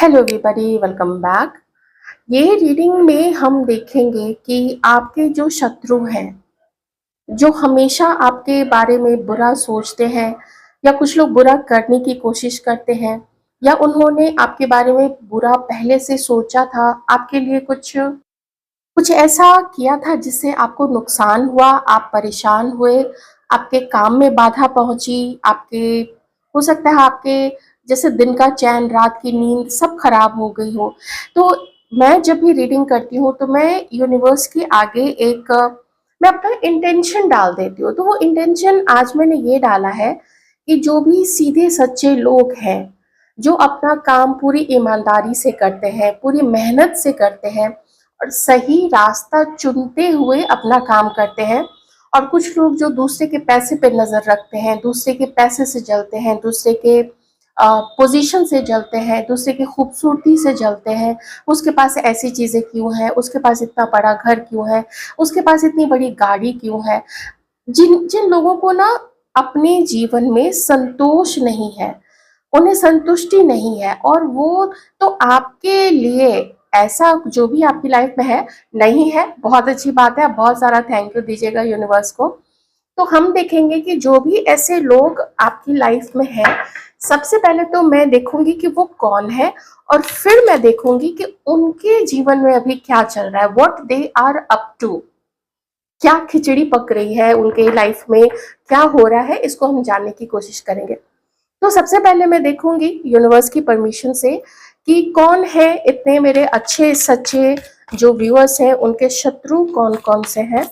Hello everybody, welcome back. ये reading में हम देखेंगे कि आपके जो शत्रु हैं, जो हमेशा आपके बारे में बुरा सोचते हैं या कुछ लोग बुरा करने की कोशिश करते हैं या उन्होंने आपके बारे में बुरा पहले से सोचा था, आपके लिए कुछ कुछ ऐसा किया था जिससे आपको नुकसान हुआ, आप परेशान हुए, आपके काम में बाधा पहुंची, आपके हो सकता है आपके जैसे दिन का चैन, रात की नींद सब खराब हो गई हो। तो मैं जब भी रीडिंग करती हूँ तो मैं यूनिवर्स के आगे मैं अपना इंटेंशन डाल देती हूँ। तो वो इंटेंशन आज मैंने ये डाला है कि जो भी सीधे सच्चे लोग हैं, जो अपना काम पूरी ईमानदारी से करते हैं, पूरी मेहनत से करते हैं और सही रास्ता चुनते हुए अपना काम करते हैं, और कुछ लोग जो दूसरे के पैसे पे नजर रखते हैं, दूसरे के पैसे से जलते हैं, दूसरे के पोजीशन से जलते हैं, दूसरे की खूबसूरती से जलते हैं। उसके पास ऐसी चीजें क्यों हैं, उसके पास इतना बड़ा घर क्यों है, उसके पास इतनी बड़ी गाड़ी क्यों है। जिन जिन लोगों को ना अपने जीवन में संतोष नहीं है, उन्हें संतुष्टि नहीं है, और वो तो आपके लिए ऐसा जो भी आपकी लाइफ में है नहीं है, बहुत अच्छी बात है। बहुत सारा थैंक यू दीजिएगा यूनिवर्स को। तो हम देखेंगे कि जो भी ऐसे लोग आपकी लाइफ में हैं, सबसे पहले तो मैं देखूंगी कि वो कौन है, और फिर मैं देखूंगी कि उनके जीवन में अभी क्या चल रहा है, what they are up to, क्या खिचड़ी पक रही है उनके लाइफ में, क्या हो रहा है, इसको हम जानने की कोशिश करेंगे। तो सबसे पहले मैं देखूंगी यूनिवर्स की परमिशन से कि कौन है इतने मेरे अच्छे सच्चे जो व्यूअर्स हैं, उनके शत्रु कौन कौन से हैं।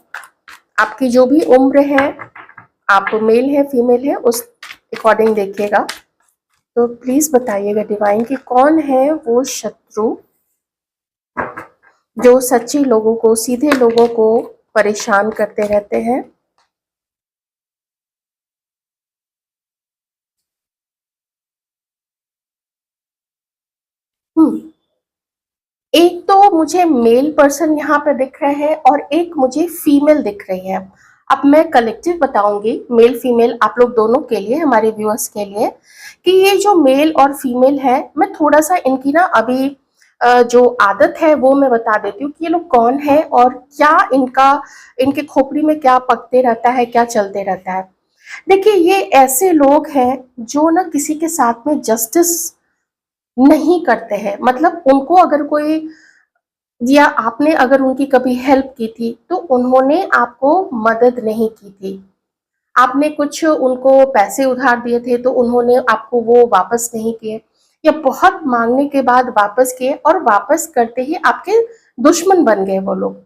आपकी जो भी उम्र है, आप मेल है फीमेल है, उस अकॉर्डिंग देखिएगा। तो प्लीज बताइएगा डिवाइन कि कौन है वो शत्रु जो सच्चे लोगों को, सीधे लोगों को परेशान करते रहते हैं। हम्म एक तो मुझे मेल पर्सन यहाँ पे दिख रहे हैं और एक मुझे फीमेल दिख रही है। अब मैं कलेक्टिव बताऊंगी, मेल फीमेल आप लोग दोनों के लिए, हमारे व्यूअर्स के लिए, कि ये जो मेल और फीमेल है, मैं थोड़ा सा इनकी ना अभी जो आदत है वो मैं बता देती हूँ कि ये लोग कौन है और क्या इनके खोपड़ी में क्या पकते रहता है, क्या चलते रहता है। देखिए, ये ऐसे लोग हैं जो ना किसी के साथ में जस्टिस नहीं करते हैं। मतलब उनको अगर कोई, या आपने अगर उनकी कभी हेल्प की थी तो उन्होंने आपको मदद नहीं की थी। आपने कुछ उनको पैसे उधार दिए थे तो उन्होंने आपको वो वापस नहीं किए, या बहुत मांगने के बाद वापस किए, और वापस करते ही आपके दुश्मन बन गए वो लोग।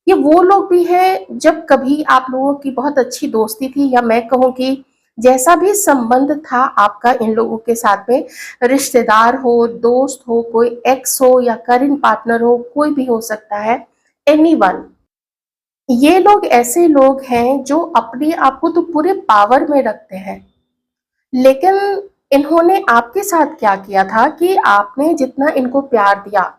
ये वो लोग भी हैं जब कभी आप लोगों की बहुत अच्छी दोस्ती थी, या मैं कहूँ कि जैसा भी संबंध था आपका इन लोगों के साथ में, रिश्तेदार हो, दोस्त हो, कोई एक्स हो या करंट पार्टनर हो, कोई भी हो सकता है, एनीवन। ये लोग ऐसे लोग हैं जो अपने आप को तो पूरे पावर में रखते हैं, लेकिन इन्होंने आपके साथ क्या किया था कि आपने जितना इनको प्यार दिया,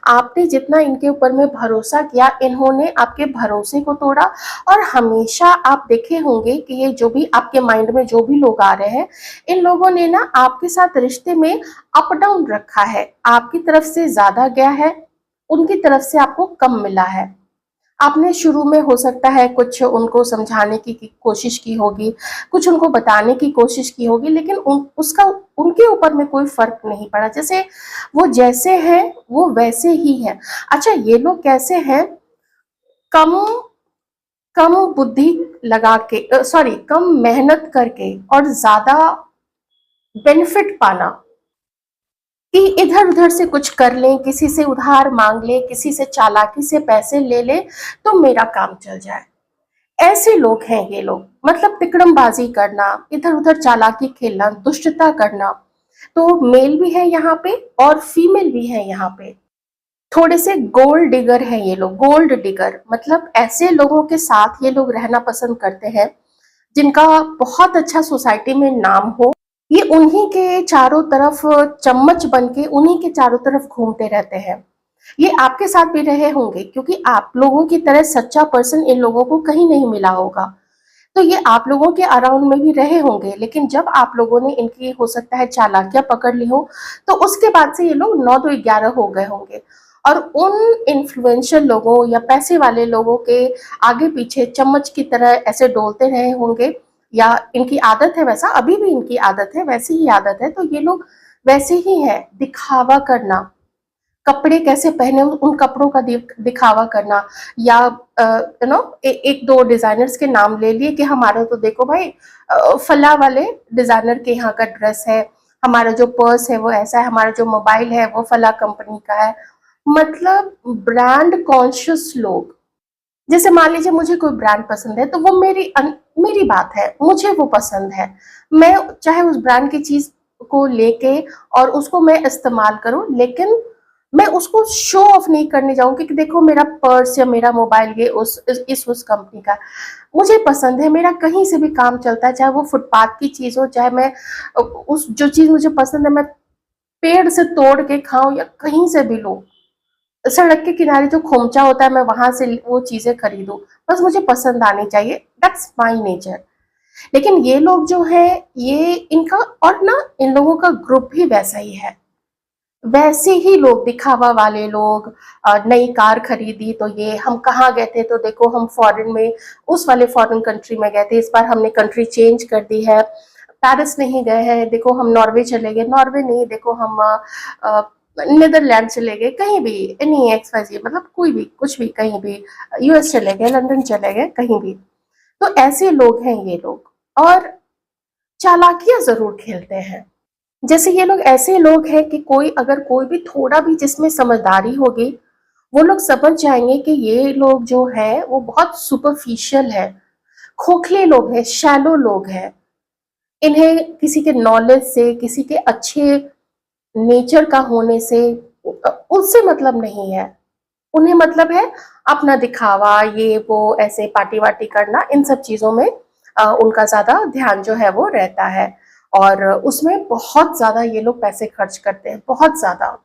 आपने जितना इनके ऊपर में भरोसा किया, इन्होंने आपके भरोसे को तोड़ा। और हमेशा आप देखे होंगे कि ये जो भी आपके माइंड में जो भी लोग आ रहे हैं, इन लोगों ने ना आपके साथ रिश्ते में अप डाउन रखा है। आपकी तरफ से ज्यादा गया है, उनकी तरफ से आपको कम मिला है। आपने शुरू में हो सकता है कुछ उनको समझाने की कोशिश की होगी, कुछ उनको बताने की कोशिश की होगी, लेकिन उसका उनके ऊपर में कोई फर्क नहीं पड़ा। जैसे वो जैसे हैं वो वैसे ही हैं। अच्छा, ये लोग कैसे हैं? कम कम बुद्धि लगा के, सॉरी, कम मेहनत करके और ज्यादा बेनिफिट पाना, कि इधर उधर से कुछ कर लें, किसी से उधार मांग लें, किसी से चालाकी से पैसे ले लें तो मेरा काम चल जाए। ऐसे लोग हैं ये लोग। मतलब तिकड़मबाजी करना, इधर उधर चालाकी खेलना, दुष्टता करना। तो मेल भी है यहाँ पे और फीमेल भी है यहाँ पे। थोड़े से गोल्ड डिगर हैं ये लोग, गोल्ड डिगर। मतलब ऐसे लोगों के साथ ये लोग रहना पसंद करते हैं जिनका बहुत अच्छा सोसाइटी में नाम हो। ये उन्हीं के चारों तरफ चम्मच बन के उन्हीं के चारों तरफ घूमते रहते हैं। ये आपके साथ भी रहे होंगे, क्योंकि आप लोगों की तरह सच्चा पर्सन इन लोगों को कहीं नहीं मिला होगा। तो ये आप लोगों के अराउंड में भी रहे होंगे, लेकिन जब आप लोगों ने इनकी हो सकता है चालाकियां पकड़ ली हो, तो उसके बाद से ये लोग 9 2 11 हो गए होंगे। और उन इन्फ्लुएंशियल लोगों या पैसे वाले लोगों के आगे पीछे चम्मच की तरह ऐसे डोलते रहे होंगे, या इनकी आदत है, वैसा अभी भी इनकी आदत है, वैसी ही आदत है। तो ये लोग वैसे ही है, दिखावा करना, कपड़े कैसे पहने उन कपड़ों का दिखावा करना, या एक दो डिजाइनर्स के नाम ले लिए कि हमारा तो देखो भाई फला वाले डिजाइनर के यहाँ का ड्रेस है, हमारा जो पर्स है वो ऐसा है, हमारा जो मोबाइल है वो फला कंपनी का है। मतलब ब्रांड कॉन्शियस लोग। जैसे मान लीजिए मुझे कोई ब्रांड पसंद है, तो वो मेरी बात है, मुझे वो पसंद है, मैं चाहे उस ब्रांड की चीज को लेके और उसको मैं इस्तेमाल करूं, लेकिन मैं उसको शो ऑफ नहीं करने जाऊंगी कि देखो मेरा पर्स या मेरा मोबाइल ये उस कंपनी का मुझे पसंद है, मेरा कहीं से भी काम चलता है, चाहे वो फुटपाथ की चीज हो, चाहे मैं उस जो चीज मुझे पसंद है मैं पेड़ से तोड़ के खाऊं या कहीं से भी लूं, सड़क के किनारे जो खोमचा होता है मैं वहां से वो चीजें खरीदूं, बस मुझे पसंद आनी चाहिए, दैट्स माय नेचर। लेकिन ये लोग जो है, ये इनका और ना इन लोगों का ग्रुप भी वैसा ही है, वैसे ही लोग दिखावा वाले लोग। नई कार खरीदी तो ये हम कहाँ गए थे, तो देखो हम फॉरेन में उस वाले फॉरेन कंट्री में गए थे, इस बार हमने कंट्री चेंज कर दी है, पेरिस नहीं गए हैं, देखो हम नॉर्वे चले गए, नॉर्वे नहीं देखो हम नीदरलैंड चले गए, कहीं भी एनी एक्स वाई जेड, मतलब कोई भी कुछ भी, कहीं भी यूएस चले गए, लंदन चले गए, कहीं भी। तो ऐसे लोग हैं ये लोग, और चालाकियां जरूर खेलते हैं। जैसे ये लोग ऐसे लोग हैं कि अगर कोई भी थोड़ा भी जिसमें समझदारी होगी, वो लोग समझ जाएंगे कि ये लोग जो है वो बहुत सुपरफिशियल है, खोखले लोग हैं, शैलो लोग हैं। इन्हें किसी के नॉलेज से, किसी के अच्छे नेचर का होने से उससे मतलब नहीं है। उन्हें मतलब है अपना दिखावा, ये वो ऐसे पार्टी वार्टी करना, इन सब चीजों में उनका ज्यादा ध्यान जो है वो रहता है, और उसमें बहुत ज्यादा ये लोग पैसे खर्च करते हैं, बहुत ज्यादा।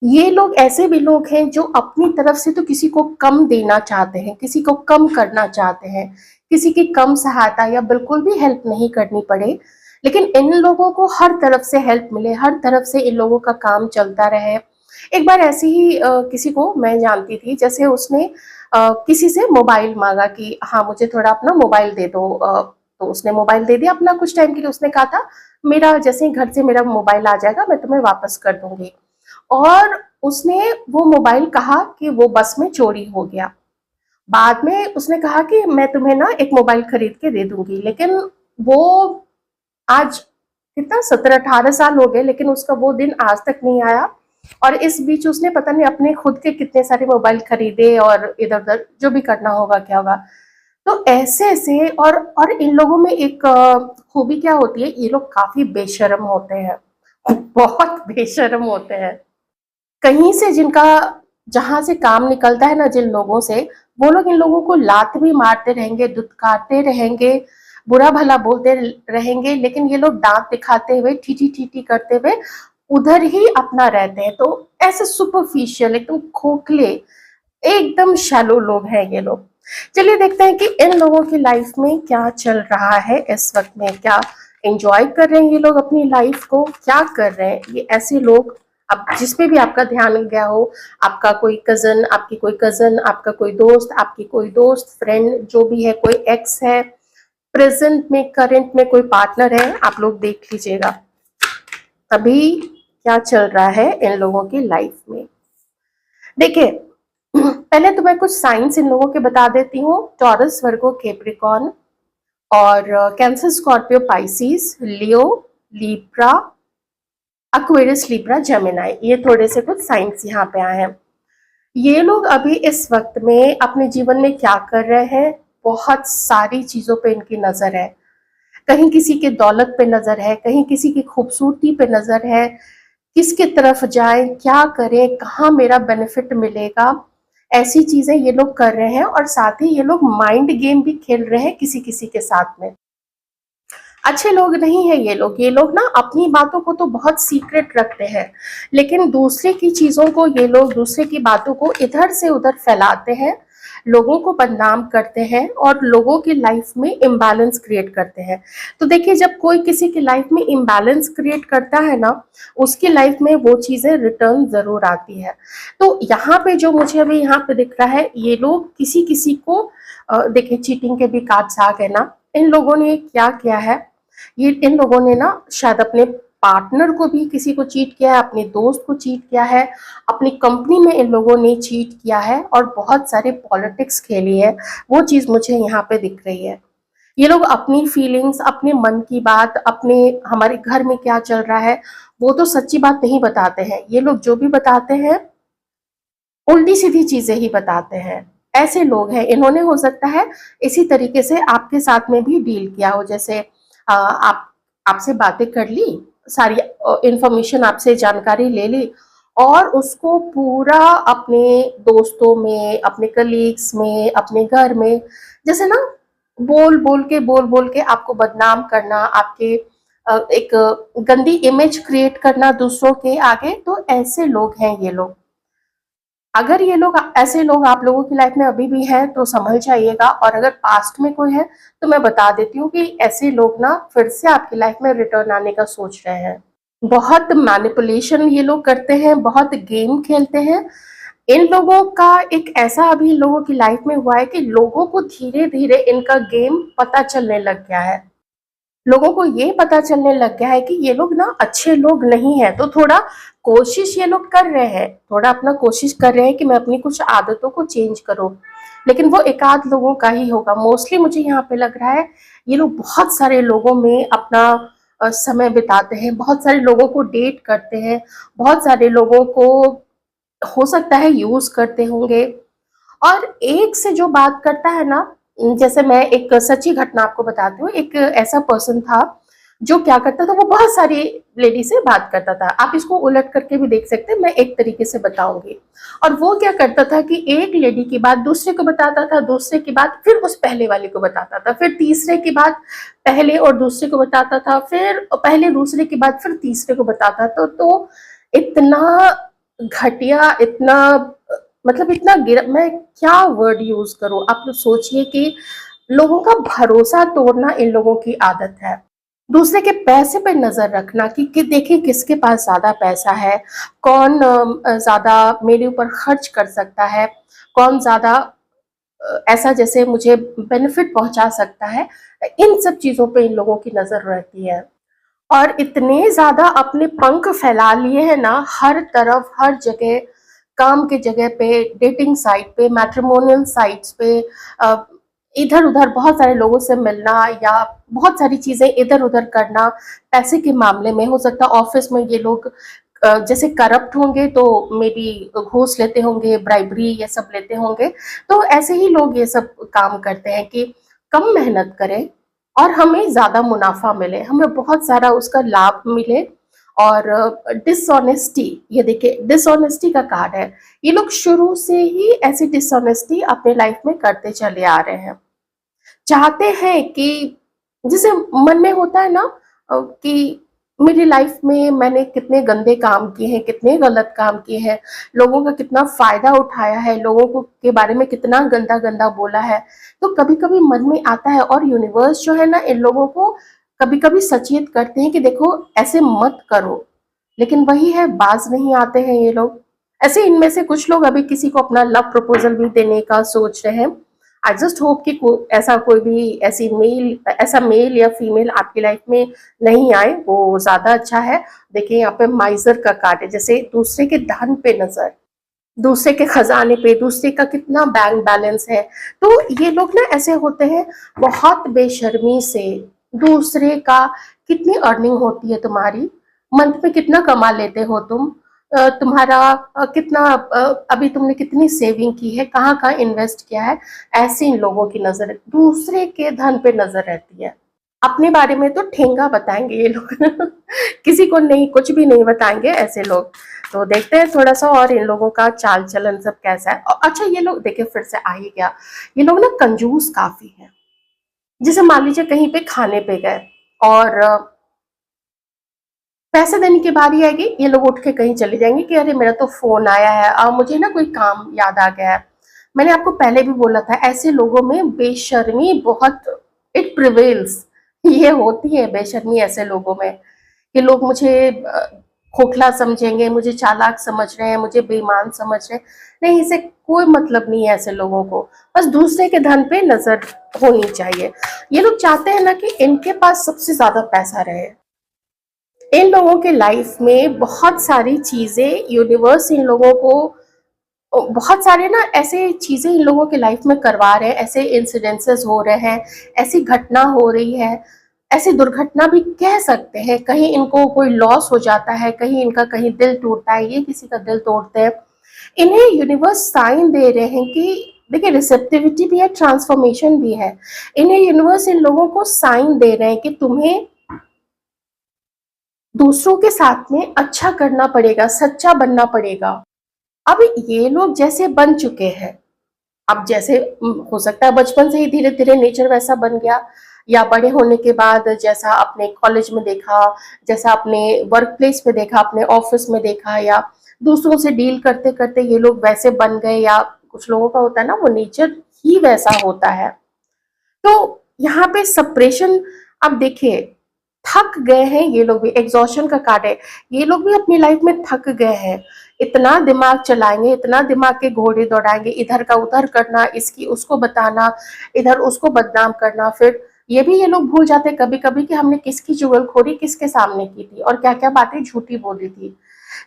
ये लोग ऐसे भी लोग हैं जो अपनी तरफ से तो किसी को कम देना चाहते हैं, किसी को कम करना चाहते हैं, किसी की कम सहायता या बिल्कुल भी हेल्प नहीं करनी पड़े, लेकिन इन लोगों को हर तरफ से हेल्प मिले, हर तरफ से इन लोगों का काम चलता रहे। एक बार ऐसे ही किसी को मैं जानती थी, जैसे उसने किसी से मोबाइल मांगा कि हाँ मुझे थोड़ा अपना मोबाइल दे दो, तो उसने मोबाइल दे दिया अपना कुछ टाइम के लिए। उसने कहा था मेरा जैसे ही घर से मेरा मोबाइल आ जाएगा मैं तुम्हें वापस कर दूंगी, और उसने वो मोबाइल कहा कि वो बस में चोरी हो गया। बाद में उसने कहा कि मैं तुम्हें ना एक मोबाइल खरीद के दे दूंगी, लेकिन वो आज कितना 17 18 साल हो गए, लेकिन उसका वो दिन आज तक नहीं आया। और इस बीच उसने पता नहीं अपने खुद के कितने सारे मोबाइल खरीदे, और इधर उधर जो भी करना होगा क्या होगा। तो ऐसे ऐसे, और इन लोगों में एक खूबी क्या होती है, ये लोग काफी बेशर्म होते हैं, बहुत बेशर्म होते हैं। कहीं से जिनका जहां से काम निकलता है ना, जिन लोगों से, वो लोग इन लोगों को लात भी मारते रहेंगे, दुत्कारते रहेंगे, बुरा भला बोलते रहेंगे, लेकिन ये लोग दांत दिखाते हुए, ठीठी ठीठी करते हुए उधर ही अपना रहते हैं। तो ऐसे सुपरफिशियल, एकदम खोखले, एकदम शैलो लोग हैं ये लोग। चलिए देखते हैं कि इन लोगों की लाइफ में क्या चल रहा है इस वक्त में, क्या एंजॉय कर रहे हैं ये लोग अपनी लाइफ को, क्या कर रहे हैं ये ऐसे लोग। अब जिसपे भी आपका ध्यान गया हो, आपका कोई कजन, आपकी कोई कजन, आपका कोई दोस्त, आपकी कोई दोस्त, फ्रेंड, जो भी है, कोई एक्स है, प्रेजेंट में करंट में कोई पार्टनर है, आप लोग देख लीजिएगा अभी क्या चल रहा है इन लोगों की लाइफ में। देखिए पहले तो मैं कुछ साइंस इन लोगों के बता देती हूँ। टॉरस, वर्गो, कैप्रिकॉर्न, और कैंसर, स्कॉर्पियो, पाइसिस, लियो, लिब्रा, एक्वेरियस, लिब्रा, जेमिनाई, ये थोड़े से कुछ साइंस यहाँ पे आए हैं। ये लोग अभी इस वक्त में अपने जीवन में क्या कर रहे हैं, बहुत सारी चीजों पे इनकी नजर है। कहीं किसी के दौलत पे नजर है, कहीं किसी की खूबसूरती पे नजर है, किसके तरफ जाएं, क्या करें, कहाँ मेरा बेनिफिट मिलेगा, ऐसी चीजें ये लोग कर रहे हैं। और साथ ही ये लोग माइंड गेम भी खेल रहे हैं किसी किसी के साथ में। अच्छे लोग नहीं है ये लोग ना अपनी बातों को तो बहुत सीक्रेट रखते हैं, लेकिन दूसरे की चीजों को ये लोग, दूसरे की बातों को इधर से उधर फैलाते हैं, लोगों को बदनाम करते हैं और लोगों की लाइफ में इम्बैलेंस क्रिएट करते हैं। तो देखिए, जब कोई किसी की लाइफ में इम्बैलेंस क्रिएट करता है ना, उसकी लाइफ में वो चीज़ें रिटर्न ज़रूर आती है। तो यहाँ पे जो मुझे अभी यहाँ पे दिख रहा है, ये लोग किसी किसी को देखिए चीटिंग के भी कार्ड्स आ गए ना। इन लोगों ने क्या किया है, ये इन लोगों ने ना शायद अपने पार्टनर को भी किसी को चीट किया है, अपने दोस्त को चीट किया है, अपनी कंपनी में इन लोगों ने चीट किया है और बहुत सारे पॉलिटिक्स खेली है। वो चीज़ मुझे यहाँ पे दिख रही है। ये लोग अपनी फीलिंग्स, अपने मन की बात, अपने हमारे घर में क्या चल रहा है, वो तो सच्ची बात नहीं बताते हैं। ये लोग जो भी बताते हैं उल्टी सीधी चीजें ही बताते हैं। ऐसे लोग हैं। इन्होंने हो सकता है इसी तरीके से आपके साथ में भी डील किया हो। जैसे आप आपसे बातें कर ली, सारी इंफॉर्मेशन आपसे जानकारी ले ली और उसको पूरा अपने दोस्तों में, अपने कलीग्स में, अपने घर में जैसे ना बोल बोल के आपको बदनाम करना, आपके एक गंदी इमेज क्रिएट करना दूसरों के आगे। तो ऐसे लोग हैं ये लोग। अगर ये लोग, ऐसे लोग आप लोगों की लाइफ में अभी भी हैं तो संभल जाइएगा, और अगर पास्ट में कोई है तो मैं बता देती हूँ कि ऐसे लोग ना फिर से आपकी लाइफ में रिटर्न आने का सोच रहे हैं। बहुत मैनिपुलेशन ये लोग करते हैं, बहुत गेम खेलते हैं। इन लोगों का एक ऐसा अभी लोगों की लाइफ में हुआ है कि लोगों को धीरे धीरे इनका गेम पता चलने लग गया है। लोगों को ये पता चलने लग गया है कि ये लोग ना अच्छे लोग नहीं है। तो थोड़ा कोशिश ये लोग कर रहे हैं, थोड़ा अपना कोशिश कर रहे हैं कि मैं अपनी कुछ आदतों को चेंज करूं, लेकिन वो एकाध लोगों का ही होगा। मोस्टली मुझे यहाँ पे लग रहा है ये लोग बहुत सारे लोगों में अपना समय बिताते हैं, बहुत सारे लोगों को डेट करते हैं, बहुत सारे लोगों को हो सकता है यूज करते होंगे। और एक से जो बात करता है ना, जैसे मैं एक सच्ची घटना आपको बताती हूँ। एक ऐसा पर्सन था जो क्या करता था, वो बहुत सारी लेडी से बात करता था। आप इसको उलट करके भी देख सकते हैं, मैं एक तरीके से बताऊंगी। और वो क्या करता था कि एक लेडी की बात दूसरे को बताता था, दूसरे की बात फिर उस पहले वाले को बताता था, फिर तीसरे की बात पहले और दूसरे को बताता था, फिर पहले दूसरे की बात फिर तीसरे को बताता था। तो इतना घटिया, इतना मतलब इतना गिर, मैं क्या वर्ड यूज करूं। आप लोग सोचिए कि लोगों का भरोसा तोड़ना इन लोगों की आदत है। दूसरे के पैसे पे नजर रखना कि देखिए किसके पास ज्यादा पैसा है, कौन ज्यादा मेरे ऊपर खर्च कर सकता है, कौन ज्यादा ऐसा जैसे मुझे बेनिफिट पहुंचा सकता है। इन सब चीजों पे इन लोगों की नजर रहती है। और इतने ज्यादा अपने पंख फैला लिए हैं ना, हर तरफ, हर जगह, काम के जगह पे, डेटिंग साइट पे, मैट्रिमोनियल साइट्स पे, इधर उधर बहुत सारे लोगों से मिलना या बहुत सारी चीजें इधर उधर करना। पैसे के मामले में हो सकता है ऑफिस में ये लोग जैसे करप्ट होंगे तो मे बी घूस लेते होंगे, ब्राइबरी ये सब लेते होंगे। तो ऐसे ही लोग ये सब काम करते हैं कि कम मेहनत करें और हमें ज्यादा मुनाफा मिले, हमें बहुत सारा उसका लाभ मिले। और डिसऑनेस्टी, ये देखिए डिसऑनेस्टी का कार्ड है। ये लोग शुरू से ही ऐसी डिसऑनेस्टी अपने लाइफ में करते चले आ रहे हैं। चाहते हैं कि जैसे मन में होता है ना कि मेरी लाइफ में मैंने कितने गंदे काम किए हैं, कितने गलत काम किए हैं, लोगों का कितना फायदा उठाया है, लोगों को के बारे में कितना गंदा गंदा बोला है। तो कभी कभी मन में आता है और यूनिवर्स जो है ना इन लोगों को कभी कभी सचेत करते हैं कि देखो ऐसे मत करो। लेकिन वही है, बाज नहीं आते हैं ये लोग। ऐसे इनमें से कुछ लोग अभी किसी को अपना लव प्रपोजल भी देने का सोच रहे हैं। आई जस्ट होप कि ऐसा कोई भी ऐसा मेल या फीमेल आपकी लाइफ में नहीं आए, वो ज्यादा अच्छा है। देखिए यहाँ पे माइजर का कार्ड है, जैसे दूसरे के धन पे नजर, दूसरे के खजाने पे, दूसरे का कितना बैंक बैलेंस है। तो ये लोग ना ऐसे होते हैं बहुत बेशर्मी से। दूसरे का कितनी अर्निंग होती है तुम्हारी, मंथ में कितना कमा लेते हो तुम, तुम्हारा कितना अभी तुमने कितनी सेविंग की है, कहाँ कहाँ इन्वेस्ट किया है। ऐसे इन लोगों की नजर दूसरे के धन पे नजर रहती है। अपने बारे में तो ठेंगा बताएंगे ये लोग किसी को नहीं, कुछ भी नहीं बताएंगे ऐसे लोग। तो देखते हैं थोड़ा सा और इन लोगों का चाल चलन सब कैसा है। और अच्छा, ये लोग देखिए फिर से आ ही गया, ये लोग ना कंजूस काफी है। जैसे मान लीजिए कहीं पे खाने पे गए और पैसे देने की बारी आएगी, ये लोग उठ के कहीं चले जाएंगे कि अरे मेरा तो फोन आया है, मुझे ना कोई काम याद आ गया है, मैंने आपको पहले भी बोला था, ऐसे लोगों में बेशर्मी बहुत, इट प्रिवेल्स, ये होती है बेशर्मी ऐसे लोगों में, कि लोग मुझे खोखला समझेंगे, मुझे चालाक समझ रहे हैं, मुझे बेईमान समझ रहे हैं। नहीं, इसे कोई मतलब नहीं है ऐसे लोगों को, बस दूसरे के धन पे नजर होनी चाहिए। ये लोग चाहते हैं ना कि इनके पास सबसे ज्यादा पैसा रहे। इन लोगों के लाइफ में बहुत सारी चीजें, यूनिवर्स इन लोगों को बहुत सारे ना ऐसे चीजें इन लोगों के लाइफ में करवा रहे हैं, ऐसे इंसिडेंसेस हो रहे हैं, ऐसी घटना हो रही है, ऐसी दुर्घटना भी कह सकते हैं, कहीं इनको कोई लॉस हो जाता है, कहीं इनका कहीं दिल टूटता है, ये किसी का दिल तोड़ते हैं। इन्हें यूनिवर्स साइन दे रहे हैं कि देखिए, रिसेप्टिविटी भी है, ट्रांसफॉर्मेशन भी है। इन्हें यूनिवर्स इन लोगों को साइन दे रहे हैं कि तुम्हें दूसरों के साथ में अच्छा करना पड़ेगा, सच्चा बनना पड़ेगा। अब ये लोग जैसे बन चुके हैं, अब जैसे हो सकता है बचपन से ही धीरे धीरे नेचर वैसा बन गया, या बड़े होने के बाद जैसा अपने कॉलेज में देखा, जैसा अपने वर्क प्लेस पे देखा, अपने ऑफिस में देखा, या दूसरों से डील करते करते ये लोग वैसे बन गए, या कुछ लोगों का होता है ना, वो नेचर ही वैसा होता है। तो यहाँ पे सप्रेशन, अब देखिए, थक गए हैं ये लोग भी, एग्जॉशन का कार्ड है, ये लोग भी अपनी लाइफ में थक गए हैं। इतना दिमाग चलाएंगे, इतना दिमाग के घोड़े दौड़ाएंगे, इधर का उधर करना, इसकी उसको बताना, इधर उसको बदनाम करना, फिर ये भी ये लोग भूल जाते हैं कभी कभी कि हमने किसकी चुगलखोरी किसके सामने की थी और क्या क्या बातें झूठी बोली थी।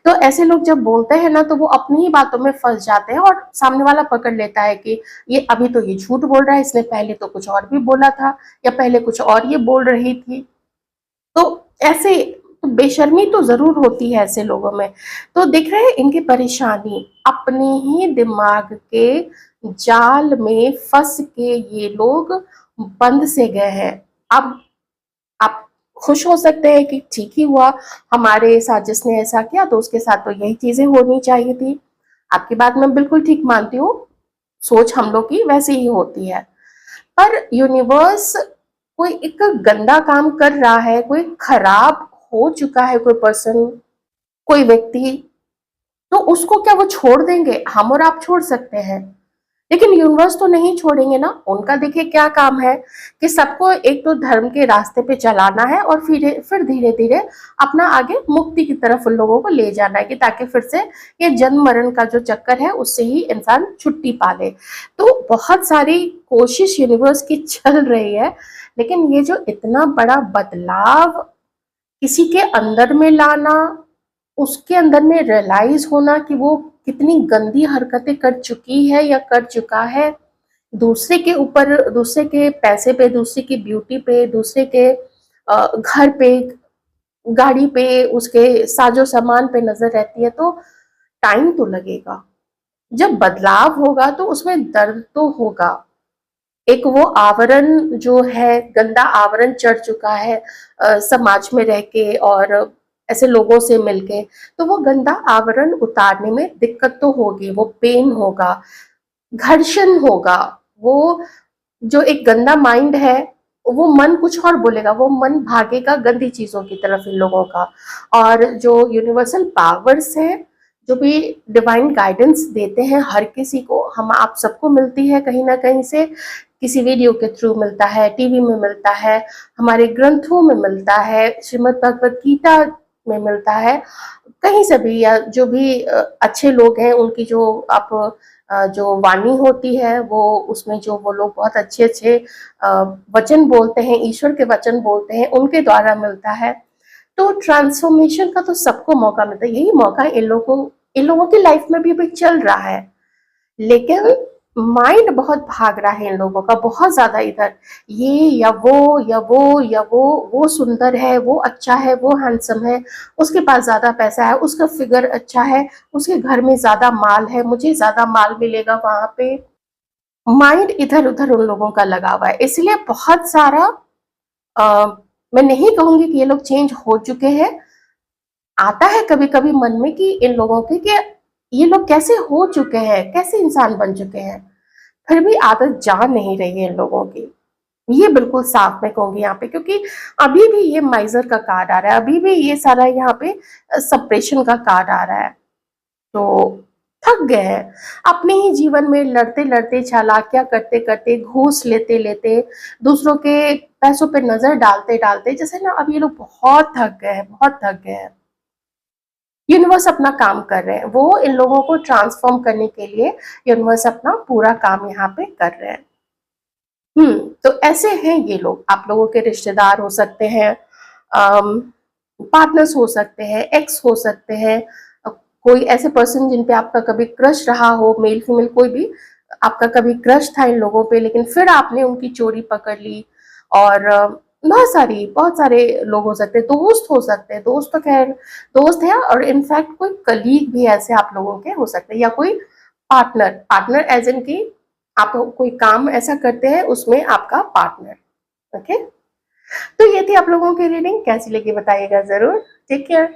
तो ऐसे लोग जब बोलते हैं ना, तो वो अपनी ही बातों में फंस जाते हैं, और सामने वाला पकड़ लेता है कि ये अभी तो ये झूठ बोल रहा है, इसने पहले तो कुछ और भी बोला था, या पहले कुछ और ये बोल रही थी। तो ऐसे तो बेशर्मी तो जरूर होती है ऐसे लोगों में। तो देख रहे हैं इनकी परेशानी, अपने ही दिमाग के जाल में फंस के ये लोग बंद से गए हैं। अब आप खुश हो सकते हैं कि ठीक ही हुआ, हमारे साथ जिसने ऐसा किया तो उसके साथ तो यही चीजें होनी चाहिए थी। आपकी बात मैं बिल्कुल ठीक मानती हूँ, सोच हम लोग की वैसी ही होती है। पर यूनिवर्स कोई एक गंदा काम कर रहा है, कोई खराब हो चुका है कोई पर्सन, कोई व्यक्ति, तो उसको क्या वो छोड़ देंगे? हम और आप छोड़ सकते हैं, लेकिन यूनिवर्स तो नहीं छोड़ेंगे ना। उनका देखिए क्या काम है कि सबको एक तो धर्म के रास्ते पे चलाना है, और फिर धीरे धीरे अपना आगे मुक्ति की तरफ उन लोगों को ले जाना है, कि ताकि फिर से ये जन्म मरण का जो चक्कर है उससे ही इंसान छुट्टी पा ले। तो बहुत सारी कोशिश यूनिवर्स की चल रही है, लेकिन ये जो इतना बड़ा बदलाव किसी के अंदर में लाना, उसके अंदर में रियलाइज होना कि वो कितनी गंदी हरकतें कर चुकी है या कर चुका है, दूसरे के ऊपर, दूसरे के पैसे पे, दूसरे की ब्यूटी पे, दूसरे के घर पे, गाड़ी पे, उसके साजो सामान पे नजर रहती है, तो टाइम तो लगेगा। जब बदलाव होगा तो उसमें दर्द तो होगा। एक वो आवरण जो है, गंदा आवरण चढ़ चुका है समाज में रह के और ऐसे लोगों से मिलके, तो वो गंदा आवरण उतारने में दिक्कत तो होगी, वो पेन होगा, घर्षण होगा। वो जो एक गंदा माइंड है, वो मन कुछ और बोलेगा, वो मन भागेगा गंदी चीजों की तरफ इन लोगों का। और जो यूनिवर्सल पावर्स है, जो भी डिवाइन गाइडेंस देते हैं हर किसी को, हम आप सबको मिलती है कहीं ना कहीं से, किसी वीडियो के थ्रू मिलता है, टीवी में मिलता है, हमारे ग्रंथों में मिलता है, श्रीमद् भगवत गीता में मिलता है, कहीं से भी, या जो भी अच्छे लोग हैं उनकी जो आप जो वाणी होती है, वो उसमें जो वो लोग बहुत अच्छे अच्छे वचन बोलते हैं, ईश्वर के वचन बोलते हैं, उनके द्वारा मिलता है। तो ट्रांसफॉर्मेशन का तो सबको मौका मिलता है, यही मौका इन लोगों की लाइफ में भी अभी चल रहा है। लेकिन माइंड बहुत भाग रहा है इन लोगों का, बहुत ज्यादा इधर, ये या वो या वो या वो सुंदर है, वो अच्छा है, वो हैंडसम है, उसके पास ज्यादा पैसा है, उसका फिगर अच्छा है, उसके घर में ज्यादा माल है, मुझे ज्यादा माल मिलेगा वहां पे। माइंड इधर उधर उन लोगों का लगा हुआ है, इसलिए बहुत सारा आ, मैं नहीं कहूंगी कि ये लोग चेंज हो चुके हैं। आता है कभी कभी मन में कि इन लोगों के, कि ये लोग कैसे हो चुके हैं, कैसे इंसान बन चुके हैं, फिर भी आदत जा नहीं रही है इन लोगों की। ये बिल्कुल साफ मैं कहूंगी यहाँ पे, क्योंकि अभी भी ये माइजर का कार्ड आ रहा है, अभी भी ये सारा यहाँ पे सप्रेशन का कार्ड आ रहा है। तो थक गए हैं अपने ही जीवन में लड़ते लड़ते, चालाकियां करते करते, घूस लेते लेते, दूसरों के पैसों पे नजर डालते डालते, जैसे ना अब ये लोग बहुत थक गए हैं, बहुत थक गए हैं। यूनिवर्स अपना काम कर रहे हैं, वो इन लोगों को ट्रांसफॉर्म करने के लिए यूनिवर्स अपना पूरा काम यहाँ पे कर रहे हैं। तो ऐसे हैं ये लोग, आप लोगों के रिश्तेदार हो सकते हैं, पार्टनर्स हो सकते हैं, एक्स हो सकते हैं, कोई ऐसे पर्सन जिन पे आपका कभी क्रश रहा हो, मेल फीमेल कोई भी, आपका कभी क्रश था इन लोगों पे, लेकिन फिर आपने उनकी चोरी पकड़ ली। और बहुत सारे लोग हो सकते हैं, दोस्त हो सकते हैं, दोस्त तो खैर दोस्त है, और इनफैक्ट कोई कलीग भी ऐसे आप लोगों के हो सकते हैं, या कोई पार्टनर, पार्टनर एज इन की आप कोई काम ऐसा करते हैं उसमें आपका पार्टनर। ओके, तो ये थी आप लोगों की रीडिंग, कैसी लगी बताइएगा जरूर। Take care.